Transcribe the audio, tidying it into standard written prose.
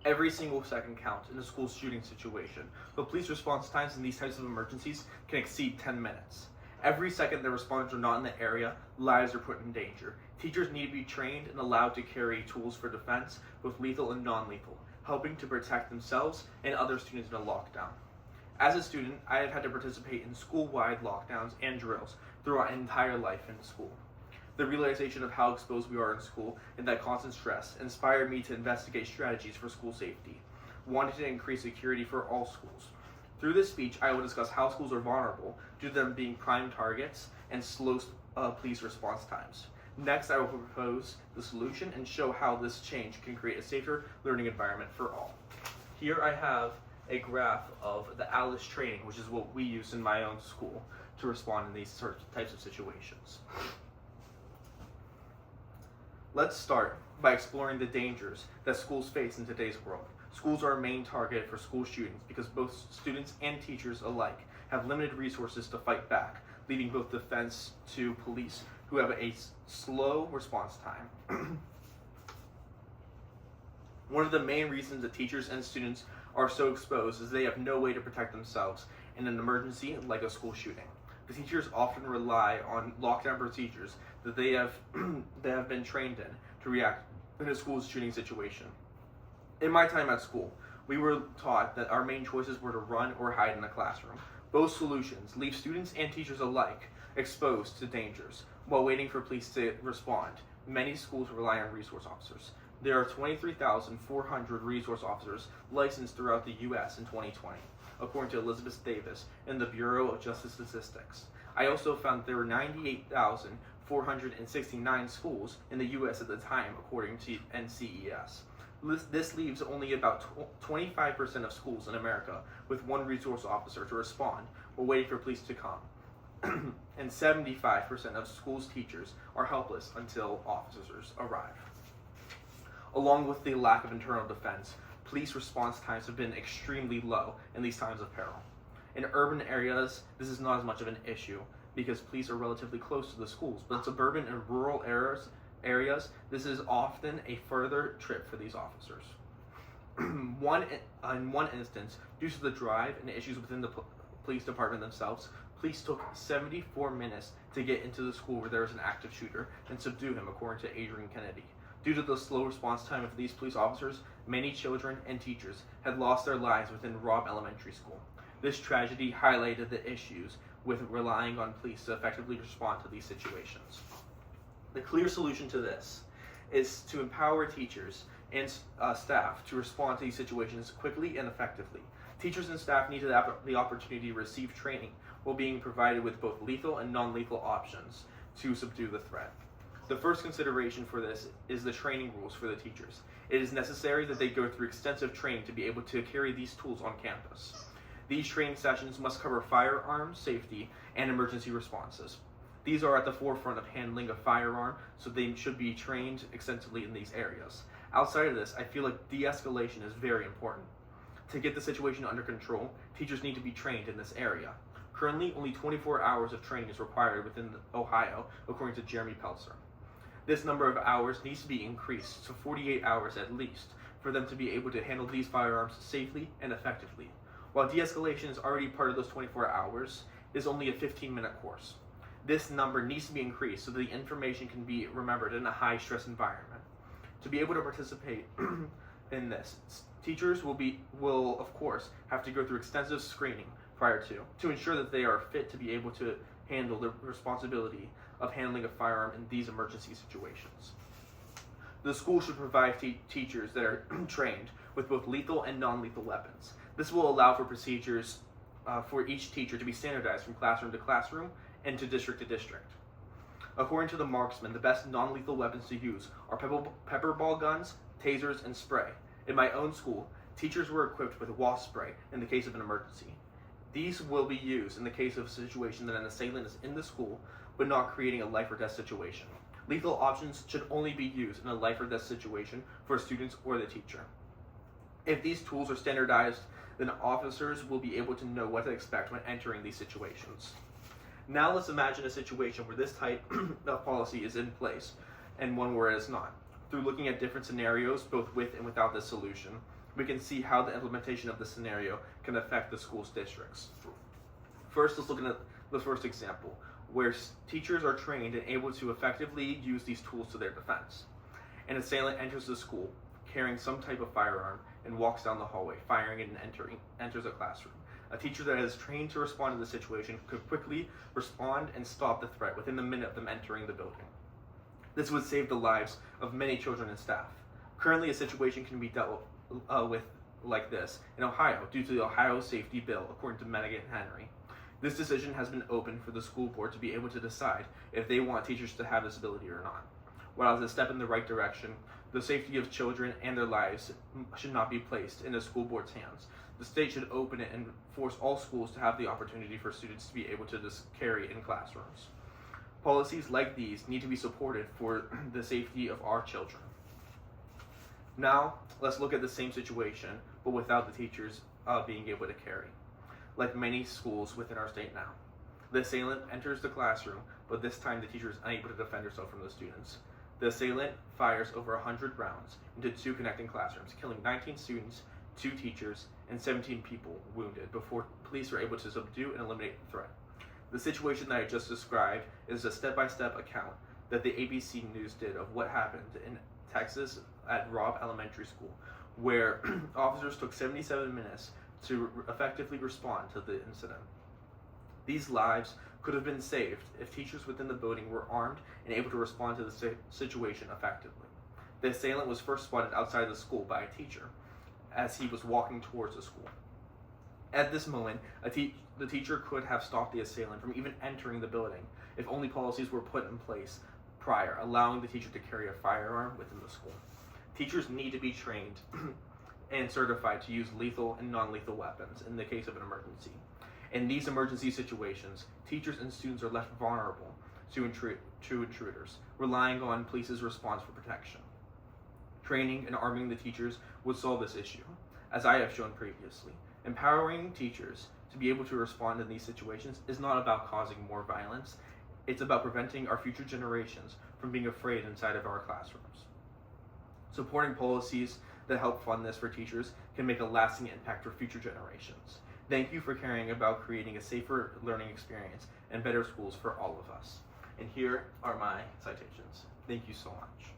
Every single second counts in a school shooting situation, but police response times in these types of emergencies can exceed 10 minutes. Every second the responders are not in the area, lives are put in danger. Teachers need to be trained and allowed to carry tools for defense, both lethal and non-lethal, helping to protect themselves and other students in a lockdown. As a student, I have had to participate in school-wide lockdowns and drills throughout my entire life in school. The realization of how exposed we are in school and that constant stress inspired me to investigate strategies for school safety, wanting to increase security for all schools. Through this speech, I will discuss how schools are vulnerable due to them being prime targets and slow police response times. Next, I will propose the solution and show how this change can create a safer learning environment for all. Here I have a graph of the ALICE training, which is what we use in my own school to respond in these types of situations. Let's start by exploring the dangers that schools face in today's world. Schools are a main target for school shootings because both students and teachers alike have limited resources to fight back, leaving both defense to police who have a slow response time. One of the main reasons that teachers and students are so exposed is they have no way to protect themselves in an emergency like a school shooting. The teachers often rely on lockdown procedures that they have been trained in to react in a school shooting situation. In my time at school, we were taught that our main choices were to run or hide in the classroom. Both solutions leave students and teachers alike exposed to dangers while waiting for police to respond. Many schools rely on resource officers. There are 23,400 resource officers licensed throughout the U.S. in 2020, according to Elizabeth Davis in the Bureau of Justice Statistics. I also found there were 98,469 schools in the U.S. at the time, according to NCES. This leaves only about 25% of schools in America with one resource officer to respond while waiting for police to come. And 75% of schools' teachers are helpless until officers arrive. Along with the lack of internal defense, police response times have been extremely low in these times of peril. In urban areas, this is not as much of an issue because police are relatively close to the schools, but in suburban and rural areas, this is often a further trip for these officers. In one instance, due to the drive and issues within the police department themselves, police took 74 minutes to get into the school where there was an active shooter and subdue him, according to Adrian Kennedy. Due to the slow response time of these police officers, many children and teachers had lost their lives within Robb Elementary School. This tragedy highlighted the issues with relying on police to effectively respond to these situations. The clear solution to this is to empower teachers and staff to respond to these situations quickly and effectively. Teachers and staff need to have the opportunity to receive training while being provided with both lethal and non-lethal options to subdue the threat. The first consideration for this is the training rules for the teachers. It is necessary that they go through extensive training to be able to carry these tools on campus. These training sessions must cover firearms safety and emergency responses. These are at the forefront of handling a firearm, so they should be trained extensively in these areas. Outside of this, I feel like de-escalation is very important. To get the situation under control, teachers need to be trained in this area. Currently, only 24 hours of training is required within Ohio, according to Jeremy Pelzer. This number of hours needs to be increased to 48 hours at least for them to be able to handle these firearms safely and effectively. While de-escalation is already part of those 24 hours, it is only a 15-minute course. This number needs to be increased so that the information can be remembered in a high-stress environment. To be able to participate in this, teachers will of course have to go through extensive screening prior to ensure that they are fit to be able to handle the responsibility of handling a firearm in these emergency situations. The school should provide teachers that are trained with both lethal and non-lethal weapons. This will allow for procedures for each teacher to be standardized from classroom to classroom and to district. According to the marksman, the best non-lethal weapons to use are pepper ball guns, tasers, and spray. In my own school, teachers were equipped with wasp spray in the case of an emergency. These will be used in the case of a situation that an assailant is in the school but not creating a life or death situation. Lethal options should only be used in a life or death situation for students or the teacher. If these tools are standardized, then officers will be able to know what to expect when entering these situations. Now let's imagine a situation where this type of policy is in place and one where it is not. Through looking at different scenarios, both with and without this solution, we can see how the implementation of this scenario can affect the school's districts. First, let's look at the first example, where teachers are trained and able to effectively use these tools to their defense. An assailant enters the school carrying some type of firearm and walks down the hallway, firing and enters a classroom. A teacher that is trained to respond to the situation could quickly respond and stop the threat within the minute of them entering the building. This would save the lives of many children and staff. Currently, a situation can be dealt with like this in Ohio due to the Ohio Safety Bill, according to Mennigan and Henry. This decision has been open for the school board to be able to decide if they want teachers to have this ability or not. While it's a step in the right direction, the safety of children and their lives should not be placed in the school board's hands. The state should open it and force all schools to have the opportunity for students to be able to carry in classrooms. Policies like these need to be supported for the safety of our children. Now, let's look at the same situation, but without the teachers being able to carry. Like many schools within our state now, the assailant enters the classroom, but this time the teacher is unable to defend herself from the students. The assailant fires over 100 rounds into 2 connecting classrooms, killing 19 students, 2 teachers, and 17 people wounded before police were able to subdue and eliminate the threat. The situation that I just described is a step-by-step account that the ABC News did of what happened in Texas at Robb Elementary School, where officers took 77 minutes to effectively respond to the incident. These lives could have been saved if teachers within the building were armed and able to respond to the situation effectively. The assailant was first spotted outside the school by a teacher as he was walking towards the school. At this moment, the teacher could have stopped the assailant from even entering the building if only policies were put in place prior, allowing the teacher to carry a firearm within the school. Teachers need to be trained and certified to use lethal and non-lethal weapons in the case of an emergency. In these emergency situations, teachers and students are left vulnerable to intruders, relying on police's response for protection. Training and arming the teachers would solve this issue, as I have shown previously. Empowering teachers to be able to respond in these situations is not about causing more violence. It's about preventing our future generations from being afraid inside of our classrooms. Supporting policies that help fund this for teachers can make a lasting impact for future generations. Thank you for caring about creating a safer learning experience and better schools for all of us. And here are my citations. Thank you so much.